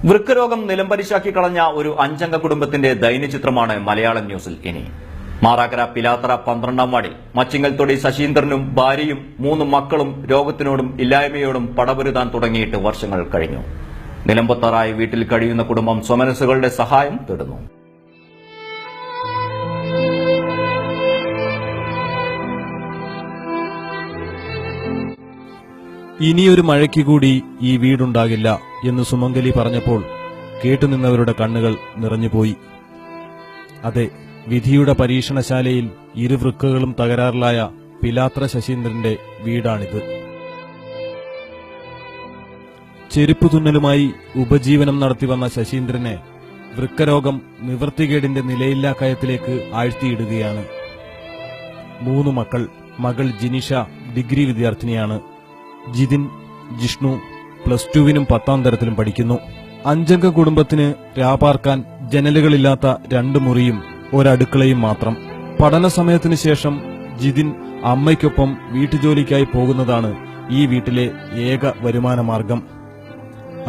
വൃക്കരോഗം നിലംപരിശാക്കി കളഞ്ഞ ഒരു 5 കുടുംബത്തിന്റെ ദൈനചിത്രമാണ് മലയാളം ന്യൂസിൽ ഇനി. മാറാക്കര പിലാത്തറ 12-ാം വാർഡിൽ മച്ചിങ്ങൽത്തൊടി ശശീന്ദ്രനും ഭാര്യയും 3 മക്കളും രോഗത്തിനോടും ഇല്ലായ്മയോടും പടപൊരുതാൻ തുടങ്ങിയിട്ട് വർഷങ്ങൾ കഴിഞ്ഞു. നിലംപൊത്താറായി വീട്ടിൽ കഴിയുന്ന കുടുംബം സ്വമനസ്സുകളുടെ സഹായം തേടുന്നു. ഇനിയൊരു മഴയ്ക്ക് കൂടി ഈ വീടുണ്ടാകില്ല എന്ന് സുമംഗലി പറഞ്ഞപ്പോൾ കേട്ടുനിന്നവരുടെ കണ്ണുകൾ നിറഞ്ഞുപോയി. അതെ, വിധിയുടെ പരീക്ഷണശാലയിൽ ഇരുവൃക്കകളും തകരാറിലായ പിലാത്ര ശശീന്ദ്രന്റെ വീടാണിത്. ചെരുപ്പു തുന്നലുമായി ഉപജീവനം നടത്തിവന്ന ശശീന്ദ്രനെ വൃക്കരോഗം നിവൃത്തികേടിന്റെ നിലയില്ലാ കയത്തിലേക്ക് ആഴ്ത്തിയിടുകയാണ്. 3 മക്കൾ. മകൾ ജിനിഷ ഡിഗ്രി വിദ്യാർത്ഥിനിയാണ്. ജിതിൻ, ജിഷ്ണു +2-നും 10-ാം തരത്തിലും പഠിക്കുന്നു. 5 കുടുംബത്തിന് രാപാർക്കാൻ ജനലുകളില്ലാത്ത 2 മുറിയും ഒരടുക്കളയും മാത്രം. പഠന സമയത്തിനു ശേഷം ജിതിൻ അമ്മയ്ക്കൊപ്പം വീട്ടുജോലിക്കായി പോകുന്നതാണ് ഈ വീട്ടിലെ ഏക വരുമാന മാർഗം.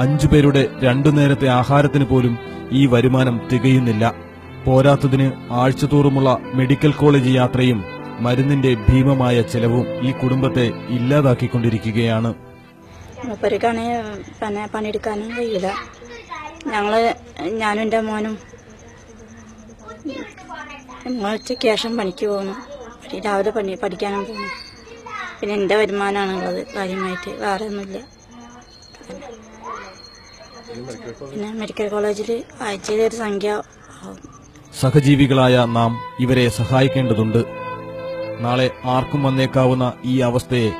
5 പേരുടെ 2 നേരത്തെ ആഹാരത്തിന് പോലും ഈ വരുമാനം തികയുന്നില്ല. പോരാത്തതിന് ആഴ്ചതോറുമുള്ള മെഡിക്കൽ കോളേജ് യാത്രയും മരുന്നിന്റെ ഭീമമായ ചെലവും ഈ കുടുംബത്തെ ഇല്ലാതാക്കിക്കൊണ്ടിരിക്കുകയാണ്. പണിയെടുക്കാനും കഴിയില്ല. ഞാനും എൻ്റെ മോനും ഉച്ചയ്ക്ക് ശേഷം പണിക്ക് പോകുന്നു. രാവിലെ പഠിക്കാനും പോകുന്നു. പിന്നെ എൻ്റെ വരുമാനമാണുള്ളത് കാര്യമായിട്ട്, വേറെ ഒന്നുമില്ല. പിന്നെ മെഡിക്കൽ കോളേജിൽ ആഴ്ചയിലൊരു സംഖ്യ ആവും. സഹജീവികളായ നാം ഇവരെ സഹായിക്കേണ്ടതുണ്ട്. നാളെ ആർക്കും വന്നേക്കാവുന്ന ഈ അവസ്ഥയെ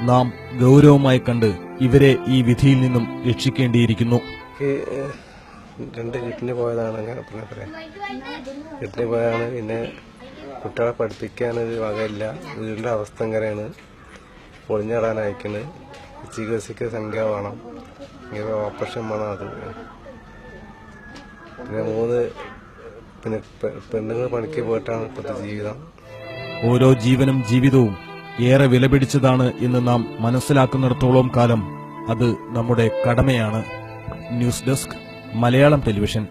നാം ഗൗരവമായി കണ്ട് ഇവരെ ഈ വിധിയിൽ നിന്നും രക്ഷിക്കേണ്ടിയിരിക്കുന്നു. 2 കിഡ്നി പോയതാണ്. കിഡ്നി പോയാണ്. പിന്നെ കുട്ടികളെ പഠിപ്പിക്കാനൊരു വകയില്ല. വീടിൻ്റെ അവസ്ഥ എങ്ങനെയാണ്, പൊളിഞ്ഞിടാൻ അയക്കുന്നത്. ചികിത്സയ്ക്ക് സംഖ്യ വേണം, ഇങ്ങനെ ഓപ്പറേഷൻ വേണം. അത് പിന്നെ പെണ്ണുങ്ങൾ പണിക്ക് പോയിട്ടാണ് ഇപ്പോഴത്തെ ജീവിതം. ഓരോ ജീവനും ജീവിതവും ഏറെ വിലപിടിച്ചതാണ് എന്ന് നാം മനസ്സിലാക്കുന്നിടത്തോളം കാലം അത് നമ്മുടെ കടമയാണ്. News desk, Malayalam television.